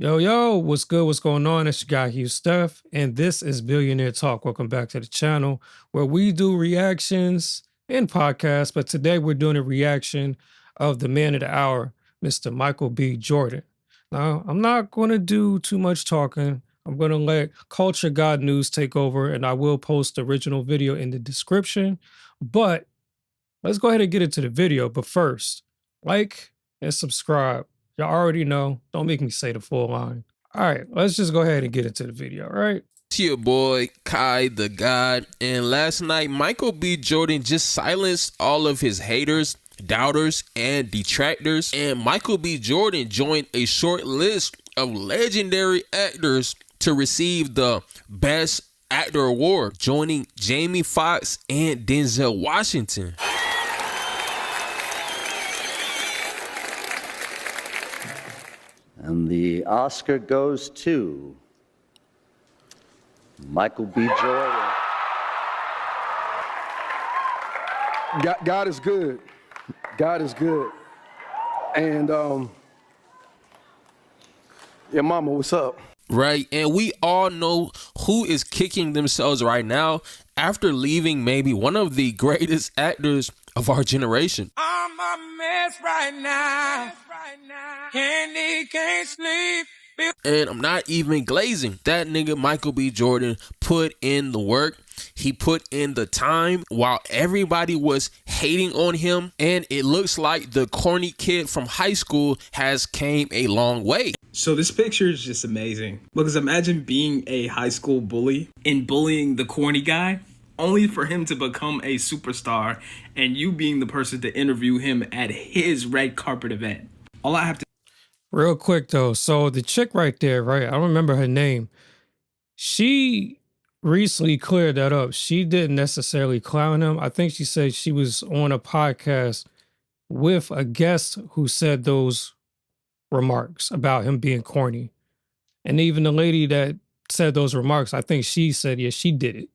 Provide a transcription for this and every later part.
Yo, what's good? What's going on? It's your guy Hugh Steph, and this is Billionaire Talk. Welcome back to the channel where we do reactions and podcasts. But today we're doing a reaction of the man of the hour, Mr. Michael B. Jordan. Now, I'm not going to do too much talking. I'm going to let Culture God News take over, and I will post the original video in the description. But let's go ahead and get into the video. But first, like and subscribe. Y'all already know. Don't make me say the full line. All right, let's just go ahead and get into the video, all right? It's your boy, Kai the God, and last night, Michael B. Jordan just silenced all of his haters, doubters, and detractors, and Michael B. Jordan joined a short list of legendary actors to receive the Best Actor Award, joining Jamie Foxx and Denzel Washington. And the Oscar goes to Michael B. Jordan. God is good. God is good. And, yeah, mama, what's up? Right, and we all know who is kicking themselves right now after leaving maybe one of the greatest actors of our generation. I'm a mess right now. Candy can't sleep. And I'm not even glazing. That nigga Michael B. Jordan put in the work. He put in the time while everybody was hating on him. And it looks like the corny kid from high school has came a long way. So this picture is just amazing, because imagine being a high school bully and bullying the corny guy, only for him to become a superstar and you being the person to interview him at his red carpet event. All I have to Real quick though, so the chick right there, right? I don't remember her name. She recently cleared that up. She didn't necessarily clown him. I think she said she was on a podcast with a guest who said those remarks about him being corny. And even the lady that said those remarks, I think she said, yeah, she did it.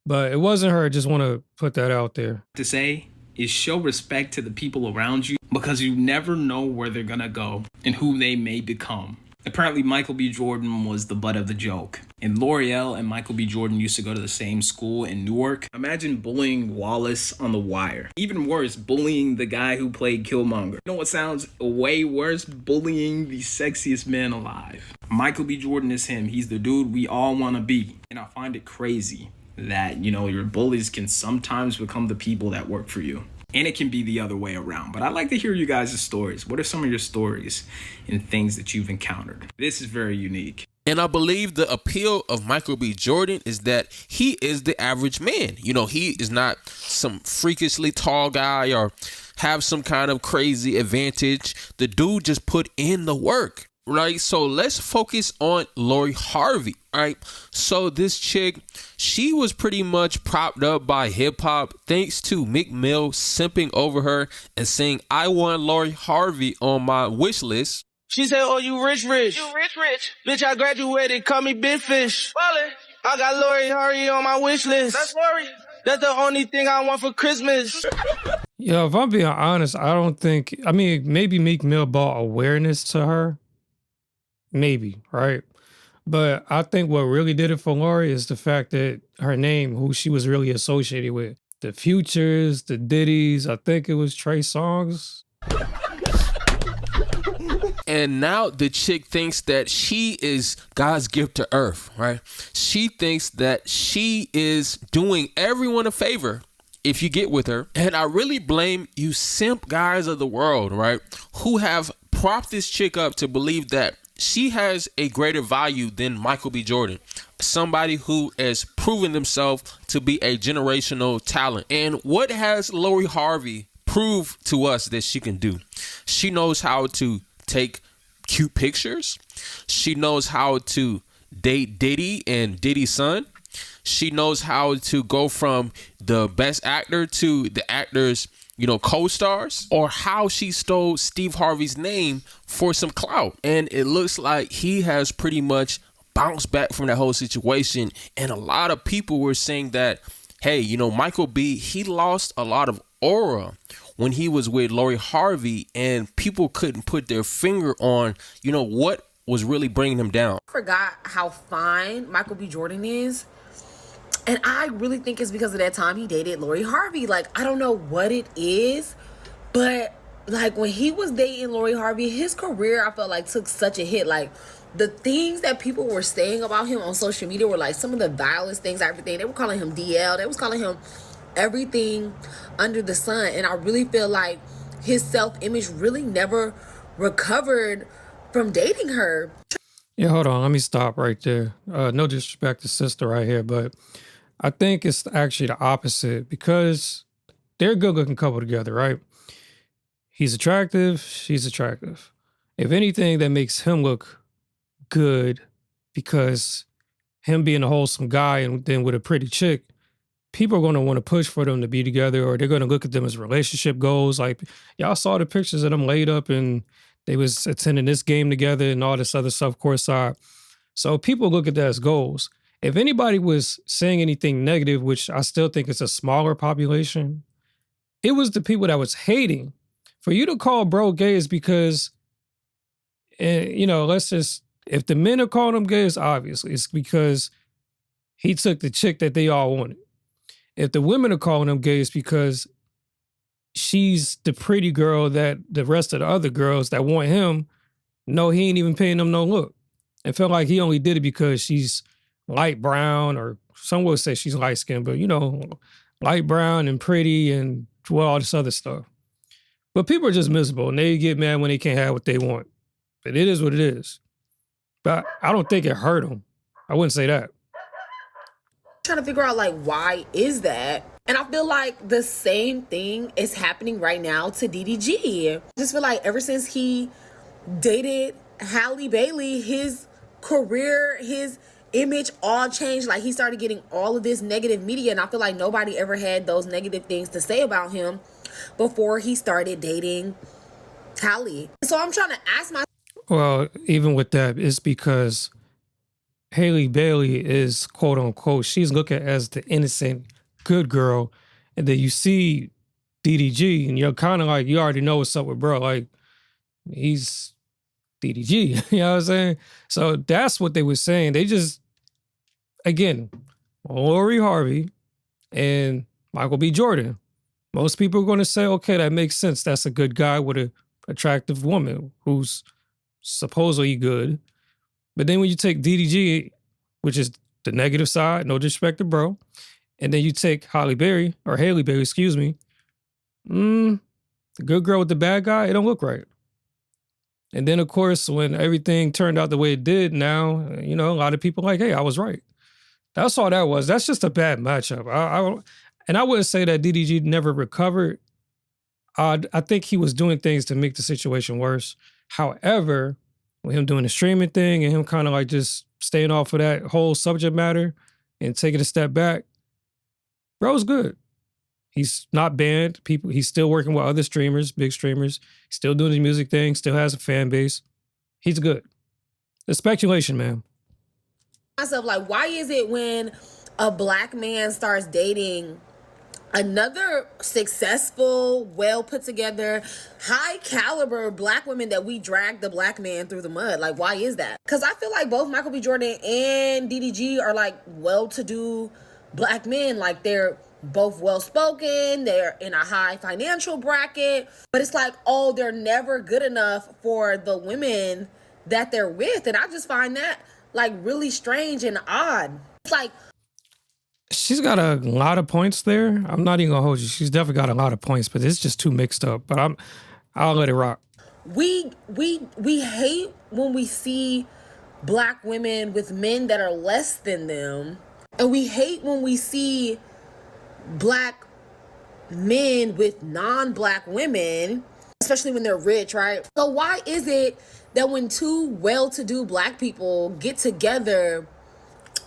But it wasn't her. I just want to put that out there. say is show respect to the people around you, because you never know where they're gonna go and who they may become. Apparently, Michael B. Jordan was the butt of the joke. And L'Oreal and Michael B. Jordan used to go to the same school in Newark. Imagine bullying Wallace on The Wire. Even worse, bullying the guy who played Killmonger. You know what sounds way worse? Bullying the sexiest man alive. Michael B. Jordan is him. He's the dude we all want to be. And I find it crazy that, you know, your bullies can sometimes become the people that work for you. And it can be the other way around. But I'd like to hear you guys' stories. What are some of your stories and things that you've encountered? This is very unique. And I believe the appeal of Michael B. Jordan is that he is the average man. You know, he is not some freakishly tall guy or have some kind of crazy advantage. The dude just put in the work. Right, so let's focus on Lori Harvey. Right, so this chick, she was pretty much propped up by hip hop thanks to Meek Mill simping over her and saying, "I want Lori Harvey on my wish list." She said, "Oh, you rich. You rich. Bitch, I graduated. Call me Big Fish. Ballin'. I got Lori Harvey on my wish list. That's Lori. That's the only thing I want for Christmas." Yeah, if I'm being honest, I don't think, I mean, maybe Meek Mill brought awareness to her. Maybe, right? But I think what really did it for Lori is the fact that her name, who she was really associated with, the Futures, the Diddies, I think it was Trey Songz. And now the chick thinks that she is God's gift to earth, right? She thinks that she is doing everyone a favor if you get with her. And I really blame you simp guys of the world, right? Who have propped this chick up to believe that she has a greater value than Michael B. Jordan, somebody who has proven themselves to be a generational talent. And what has Lori Harvey proved to us that she can do? She knows how to take cute pictures. She knows how to date Diddy and Diddy's son. She knows how to go from the best actor to the actor's, you know, co-stars, or how she stole Steve Harvey's name for some clout. And it looks like he has pretty much bounced back from that whole situation. And a lot of people were saying that, hey, you know, Michael B., he lost a lot of aura when he was with Lori Harvey, and people couldn't put their finger on, you know, what was really bringing him down. I forgot how fine Michael B. Jordan is. And I really think it's because of that time he dated Lori Harvey. Like, I don't know what it is, but like when he was dating Lori Harvey, his career, I felt like, took such a hit. Like, the things that people were saying about him on social media were like some of the vilest things, everything. They were calling him DL. They was calling him everything under the sun. And I really feel like his self-image really never recovered from dating her. Yeah, hold on. Let me stop right there. No disrespect to sister right here, but I think it's actually the opposite because they're a good-looking couple together, right? He's attractive. She's attractive. If anything, that makes him look good because him being a wholesome guy and then with a pretty chick, people are going to want to push for them to be together, or they're going to look at them as relationship goals. Like, y'all saw the pictures of them laid up and they was attending this game together and all this other stuff courtside. So people look at that as goals. If anybody was saying anything negative, which I still think is a smaller population, it was the people that was hating. For you to call bro gay is because, let's just, if the men are calling him gay, it's obviously, it's because he took the chick that they all wanted. If the women are calling him gay, it's because she's the pretty girl that the rest of the other girls that want him, no, he ain't even paying them no look. And felt like he only did it because she's light brown, or some would say she's light skinned, but light brown and pretty and all this other stuff. But people are just miserable and they get mad when they can't have what they want. But it is what it is. But I don't think it hurt them. I wouldn't say that. Trying to figure out like why is that, and I feel like the same thing is happening right now to DDG. I just feel like ever since he dated Halle Bailey, his career, his image all changed. Like, he started getting all of this negative media, and I feel like nobody ever had those negative things to say about him before he started dating Halle. So I'm trying to ask myself, well, even with that, it's because Halle Bailey is, quote unquote, she's looking as the innocent good girl. And then you see DDG and you're kind of like, you already know what's up with bro. Like, he's DDG, you know what I'm saying? So that's what they were saying. They just, again, Lori Harvey and Michael B. Jordan. Most people are going to say, okay, that makes sense. That's a good guy with an attractive woman who's supposedly good. But then when you take DDG, which is the negative side, no disrespect to bro, and then you take Halle Berry, the good girl with the bad guy, it don't look right. And then, of course, when everything turned out the way it did now, a lot of people are like, hey, I was right. That's all that was. That's just a bad matchup. I wouldn't say that DDG never recovered. I think he was doing things to make the situation worse. However, with him doing the streaming thing and him kind of like just staying off of that whole subject matter and taking a step back, bro's good. He's not banned. He's still working with other streamers, big streamers. He's still doing his music thing, still has a fan base. He's good. It's speculation, man. Myself, like, why is it when a black man starts dating another successful, well put together, high caliber black women that we drag the black man through the mud? Like, why is that? Because I feel like both Michael B. Jordan and DDG are like well-to-do black men. Like, they're both well-spoken, they're in a high financial bracket, but it's like, oh, they're never good enough for the women that they're with. And I just find that like really strange and odd. It's like, she's got a lot of points there. I'm not even gonna hold you. She's definitely got a lot of points, but it's just too mixed up. But I'll let it rock. We hate when we see black women with men that are less than them, and we hate when we see black men with non-black women, especially when they're rich, right? So why is it that when two well-to-do black people get together,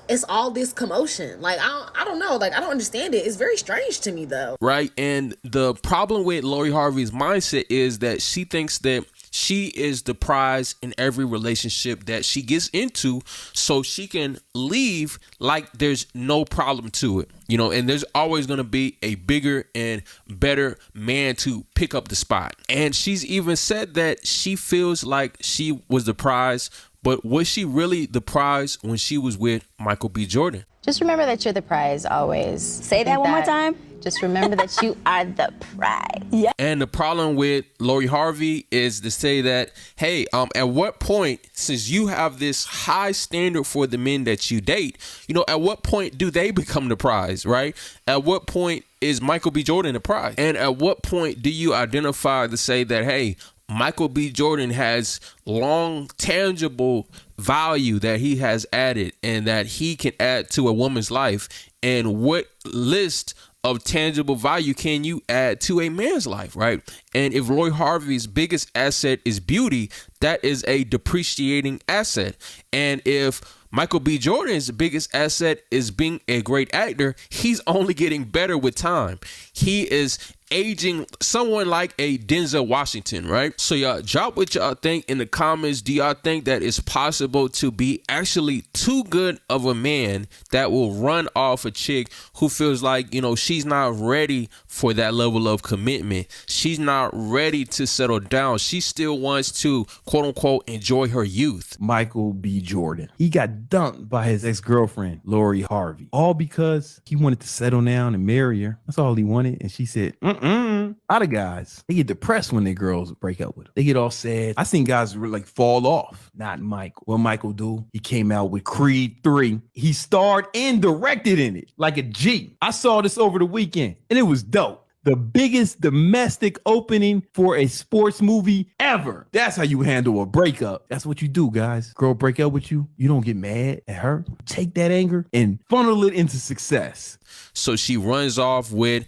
it's all this commotion? Like, I don't know. Like, I don't understand it. It's very strange to me, though. Right. And the problem with Lori Harvey's mindset is that she thinks that she is the prize in every relationship that she gets into, so she can leave like there's no problem to it, and there's always going to be a bigger and better man to pick up the spot. And she's even said that she feels like she was the prize But was she really the prize when she was with Michael B. Jordan? Just remember that you're the prize always. Say that one more time. Just remember that you are the prize. Yeah. And the problem with Lori Harvey is to say that, hey, at what point, since you have this high standard for the men that you date, at what point do they become the prize, right? At what point is Michael B. Jordan the prize? And at what point do you identify to say that, hey, Michael B. Jordan has long, tangible value that he has added and that he can add to a woman's life? And what list of tangible value can you add to a man's life, right? And if Lori Harvey's biggest asset is beauty, that is a depreciating asset. And if Michael B. Jordan's biggest asset is being a great actor, he's only getting better with time. He is aging someone like a Denzel Washington, right? So y'all drop what y'all think in the comments. Do y'all think that it's possible to be actually too good of a man that will run off a chick who feels like, she's not ready for that level of commitment? She's not ready to settle down. She still wants to, quote unquote, enjoy her youth. Michael B. Jordan, he got dumped by his ex-girlfriend, Lori Harvey, all because he wanted to settle down and marry her. That's all he wanted. And she said, a lot of guys, they get depressed when their girls break up with them. They get all sad. I seen guys like fall off. Not Michael. What Michael do? He came out with Creed 3. He starred and directed in it like a G. I saw this over the weekend and it was dope. The biggest domestic opening for a sports movie ever. That's how you handle a breakup. That's what you do, guys. Girl break up with you. You don't get mad at her. Take that anger and funnel it into success. So she runs off with,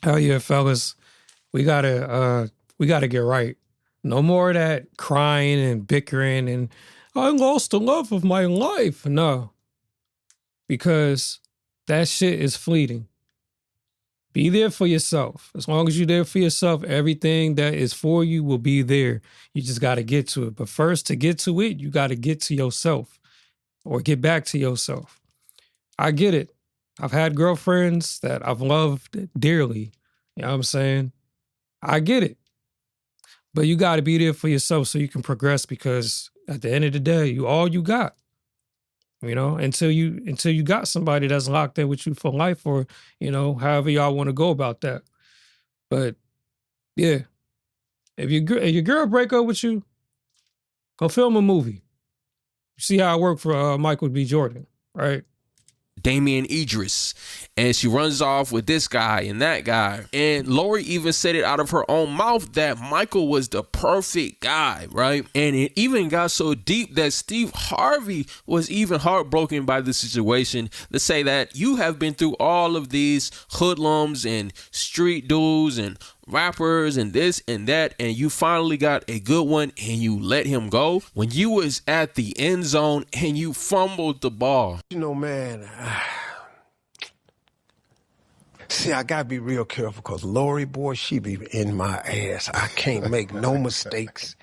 hell yeah, fellas. We gotta get right. No more of that crying and bickering and I lost the love of my life. No. Because that shit is fleeting. Be there for yourself. As long as you're there for yourself, everything that is for you will be there. You just got to get to it. But first, to get to it, you got to get to yourself or get back to yourself. I get it. I've had girlfriends that I've loved dearly. You know what I'm saying? I get it. But you got to be there for yourself so you can progress, because at the end of the day, all you got. Until you got somebody that's locked in with you for life, or, however y'all want to go about that. But yeah, if your girl break up with you, go film a movie. See how it worked for Michael B. Jordan, right? Damian Idris, and she runs off with this guy and that guy. And Lori even said it out of her own mouth that Michael was the perfect guy, right? And it even got so deep that Steve Harvey was even heartbroken by the situation, to say that you have been through all of these hoodlums and street dudes and rappers and this and that, and you finally got a good one and you let him go when you was at the end zone and you fumbled the ball. Man, see, I gotta be real careful, because Lori, boy, she be in my ass. I can't make no mistakes.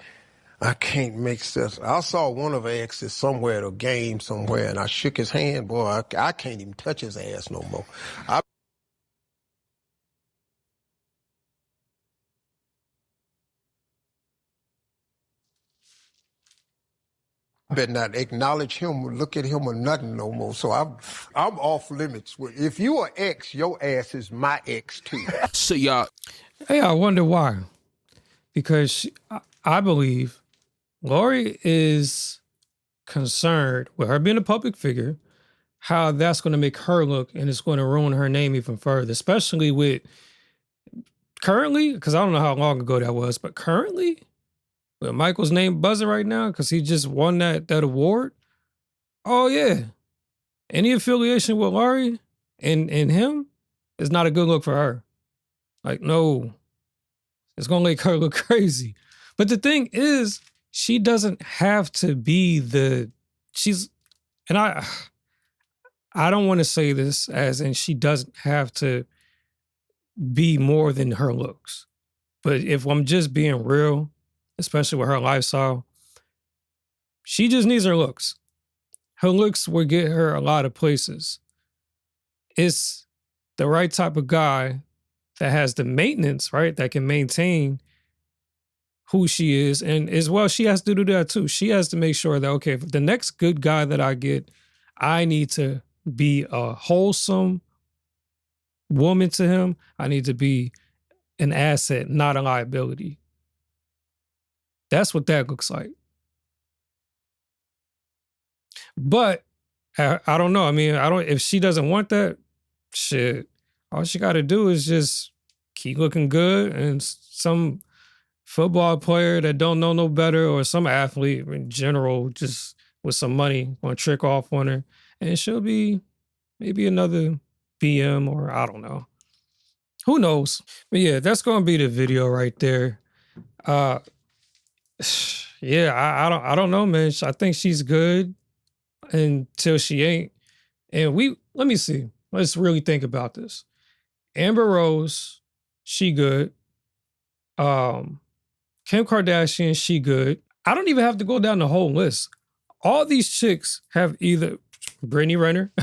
I can't make stuff. I saw one of her exes somewhere at a game somewhere, and I shook his hand. Boy, I can't even touch his ass no more. I better not acknowledge him or look at him or nothing no more. So I'm off limits. If you are ex, your ass is my ex too. So y'all, hey, I wonder why. Because I believe Lori is concerned with her being a public figure, how that's going to make her look, and it's going to ruin her name even further, especially with currently, because I don't know how long ago that was, but currently, with Michael's name buzzing right now because he just won that award. Oh, yeah. Any affiliation with Lori and him is not a good look for her. Like, no. It's going to make her look crazy. But the thing is, she doesn't have to be and I don't want to say this as in she doesn't have to be more than her looks. But if I'm just being real, especially with her lifestyle, she just needs her looks. Her looks will get her a lot of places. It's the right type of guy that has the maintenance, right, that can maintain who she is. And as well, she has to do that too. She has to make sure that, okay, if the next good guy that I get, I need to be a wholesome woman to him. I need to be an asset, not a liability. That's what that looks like. But I don't know. I mean, if she doesn't want that, shit, all she got to do is just keep looking good, and some football player that don't know no better, or some athlete in general, just with some money, gonna trick off on her, and she'll be maybe another BM, or I don't know. Who knows? But yeah, that's gonna be the video right there. Yeah, I don't know, man. I think she's good until she ain't. And let me see. Let's really think about this. Amber Rose, she good. Kim Kardashian, she good. I don't even have to go down the whole list. All these chicks have either Brittany Renner,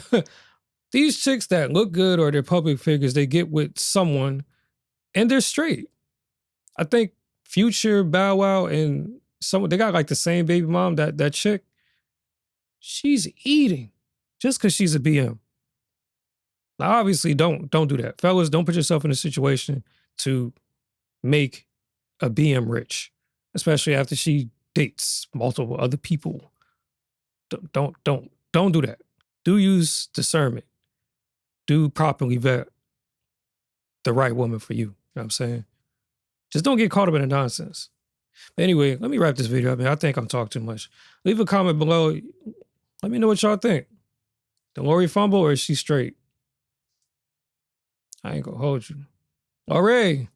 these chicks that look good or they're public figures, they get with someone and they're straight. I think Future, Bow Wow, and someone, they got like the same baby mom, that chick. She's eating just because she's a BM. Now, obviously, don't do that. Fellas, don't put yourself in a situation to make a BM rich, especially after she dates multiple other people. Don't do that. Do use discernment. Do properly vet the right woman for you. You know what I'm saying? Just don't get caught up in the nonsense. But anyway, let me wrap this video up. I think I'm talking too much. Leave a comment below. Let me know what y'all think. Did Lori fumble or is she straight? I ain't gonna hold you. All right.